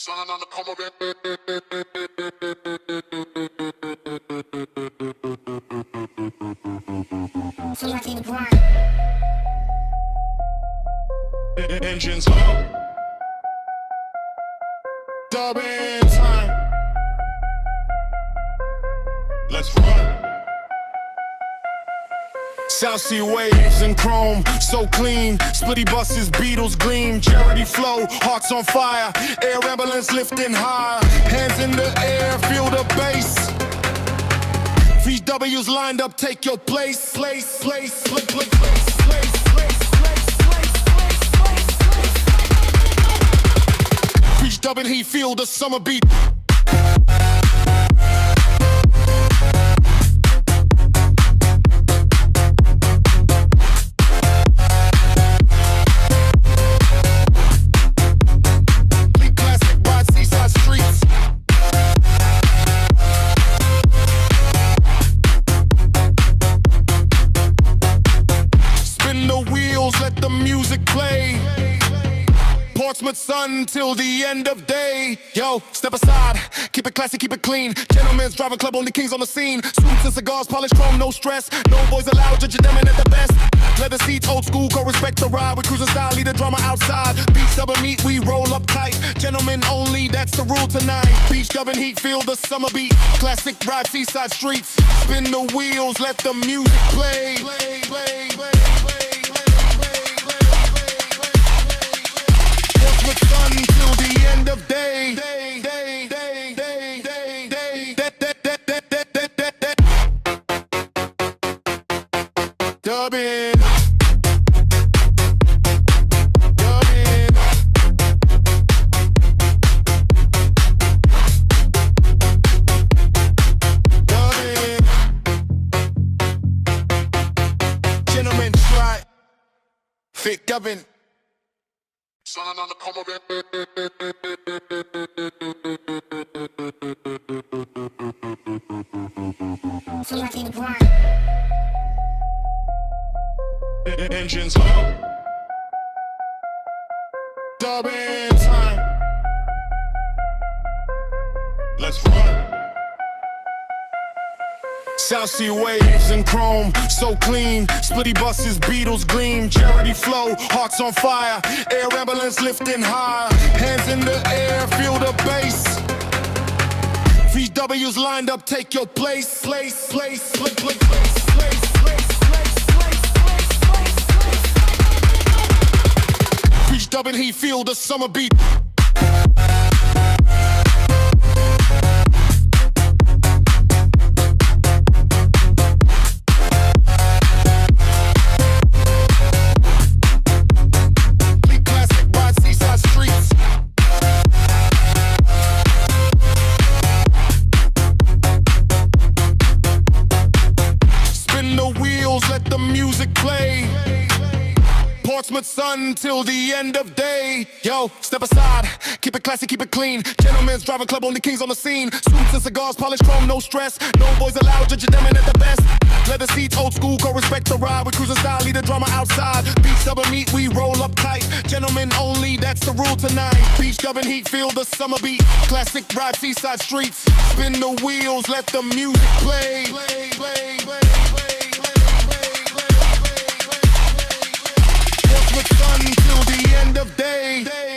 Sun on the come of engines up. Dubbin time. Let's run. South Sea waves and chrome, so clean. Splitty buses, Beatles gleam. Charity flow, hearts on fire. Air ambulance lifting high. Hands in the air, feel the bass. VW's lined up, take your place. Reach Dubbin, he feel the summer beat. Let the music play. Portsmouth sun till the end of day. Yo, step aside, keep it classy, keep it clean. Gentlemen's driving club, only kings on the scene. Suits and cigars, polished chrome, no stress. No boys allowed, judge them at the best. Leather seats, old school, go respect the ride. We cruising style, lead the drama outside. Beach Dubbin meet, we roll up tight. Gentlemen only, that's the rule tonight. Beach Dubbin heat, feel the summer beat. Classic ride, seaside streets. Spin the wheels, let the music play. Sun till the end of day. Dubbin. Gentlemen, try. Fit Dubbin. Sun on the come of engines up. Dubbin time. Let's run. South Sea waves and chrome, so clean. Splitty buses, Beatles gleam. Charity flow, hearts on fire. Air ambulance lifting high. Hands in the air, feel the bass. VW's lined up, take your place. Reach Dubbin, he feel the summer beat. Let the music play. Portsmouth sun till the end of day. Yo, step aside, keep it classy, keep it clean. Gentlemen's driving club, only kings on the scene. Suits and cigars, polished chrome, no stress. No boys allowed, judge them at the best. Leather seats, old school, go respect the ride. We cruising style, lead the drama outside. Beach Dubbin meet, we roll up tight. Gentlemen only, that's the rule tonight. Beach Dubbin heat, feel the summer beat. Classic ride, seaside streets. Spin the wheels, let the music play. Sun till the end of day.